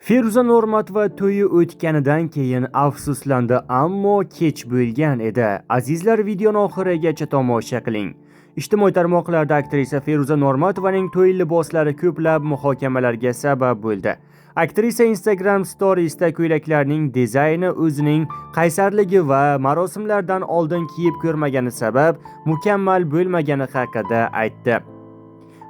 Feruza Normatova to'yi o'tganidan keyin afsuslandi, ammo kech bo'lgan edi. Azizlar, videoni oxirigacha tomosha qiling. Ijtimoiy tarmoqlarda aktrisa Feruza Normatovaning to'y liboslari ko'plab muhokamalarga sabab bo'ldi. Aktrisa Instagram storiesda ko'ylaklarning dizayni o'zining qaysarligi va marosimlardan oldin kiyib ko'rmagani sabab mukammal bo'lmagani haqida aytdi.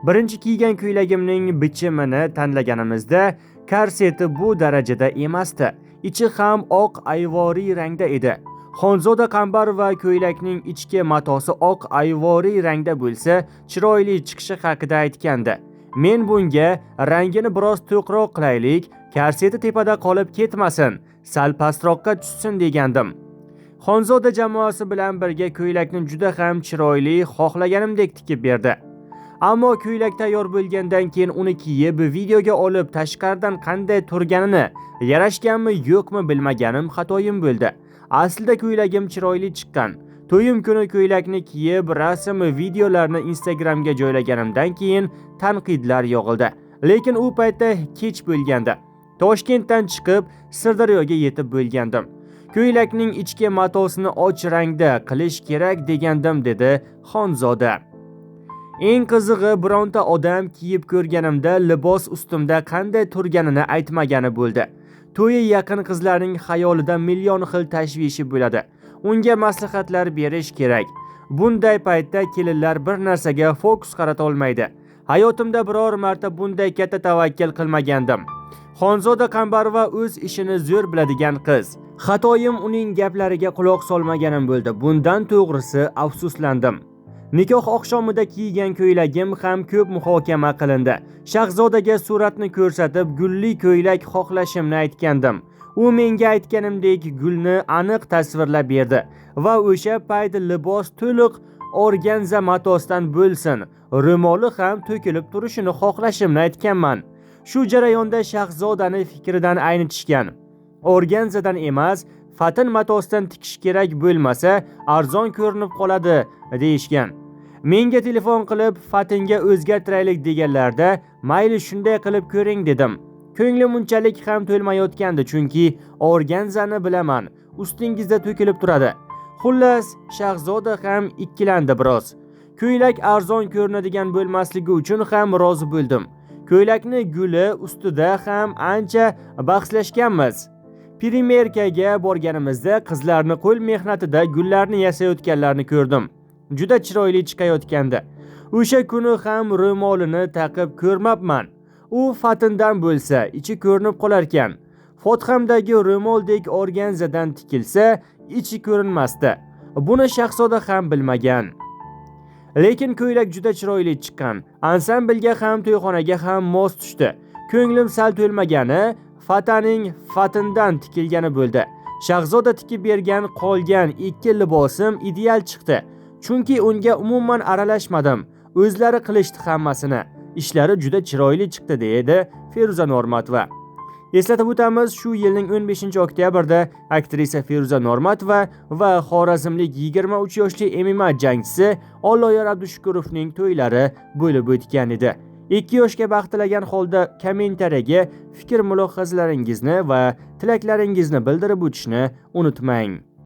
Birinchi kiygan ko'ylagimning bichimini tanlaganimizda korseti bu darajada emasdi. Ichi ham oq ayvoriy rangda edi. Xonzoda Qambar va ko'ylakning ichki matosi oq ayvoriy rangda bo'lsa, chiroyli chiqishi haqida aytgandi. Men bunga rangini biroz to'qroq qilaylik, korseti tepada qolib ketmasin, sal pastroqqa tushsin degandim. Xonzoda jamoasi bilan birga ko'ylakni juda ham chiroyli, xohlaganimdek tikib berdi. Ammo ko'ylak tayyor bo'lgandan keyin uni kiyib videoga olib tashqaridan qanday turganini, yarashganmi yo'qmi bilmaganim xatoyim bo'ldi. Aslida ko'ylagim chiroyli chiqqan. To'yim kuni ko'ylakni kiyib rasm videolarni Instagramga joylaganimdan keyin tanqidlar yog'ildi. Lekin u paytda kech bo'lgandi. Toshkentdan chiqib Sirdaryoga yetib bo'lgandim. Ko'ylakning ichki matosini och rangda qilish kerak degandim, dedi Xonzoda. Eng qizig'i, bironta odam kiyib ko'rganimda libos ustimda qanday turganini aytmagani bo'ldi. To'yi yaqin qizlarning xayolida million xil tashvishi bo'ladi. Unga maslahatlar berish kerak. Bunday paytda kelinlar bir narsaga fokus qarata olmaydi. Hayotimda biror marta bunday katta tavakkal qilmagandim. Xonzoda Qambarova o'z ishini zo'r biladigan qiz. Xatoyim uning gaplariga quloq solmaganim bo'ldi. Bundan to'g'risi afsuslandim. Nikoh oqshomida kiygan ko'ylagim ham ko'p muhokama qilindi. Shahzodaga suratni ko'rsatib, gulli ko'ylak xohlashimni aytgandim. U menga aytganimdek gulni aniq tasvirlab berdi va o'sha payt libos to'liq organza matosdan bo'lsin, ro'moli ham to'kilib turishini xohlashimni aytganman. Shu jarayonda Shahzodani fikridan aynitishgan. Organzadan emas, fatin matosdan tikish kerak, bo'lmasa arzon ko'rinib qoladi deyishgan. Menga telefon qilib fatinga o'zgartiraylik deganlarda, mayli shunday qilib ko'ring dedim. Ko'nglim unchalik ham to'lmayotgandi, chunki organzani bilaman, ustingizda to'kilib turadi. Xullas, Shahzoda ham ikkilandi biroz. Ko'ylak arzon ko'rinadigan bo'lmasligi uchun ham rozi bo'ldim. Ko'ylakni guli ustida ham ancha bahslashganmiz. Primerkaga borganimizda qizlarni qo'l mehnatida gullarni yasayotganlarni ko'rdim. Juda chiroyli chiqayotgandi. O'sha kuni ham ro'molini taqib ko'rmabman. U fatindan bo'lsa, ichi ko'rinib qolar ekan. Fothamdagi ro'moldek organzadan tikilsa, ichi ko'rinmasdi. Buni Shahzoda ham bilmagan. Lekin ko'ylak juda chiroyli chiqqan. Ansamblga ham, to'yxonaga ham mos tushdi. Ko'nglim sal to'lmagani fataning fatindan tikilgani bo'ldi. Shahzoda tikib bergan qolgan ikki libosim ideal chiqdi. Chunki unga umuman aralashmadim. O'zlari qilishdi hammasini. Ishlari juda chiroyli chiqdi, dedi Feruza Normatova. Eslatib o'tamiz, shu yilning 15-oktyabrda aktrisa Feruza Normatova va xorazmlik 23 yoshli MMA jangchisi Olloyor Abdushukurovning to'ylari bo'lib o'tgan edi. 2 yoshga baxt tilagan holda kommentariyaga fikr-mulohazalaringizni va tilaklaringizni bildirib o'tishni unutmang.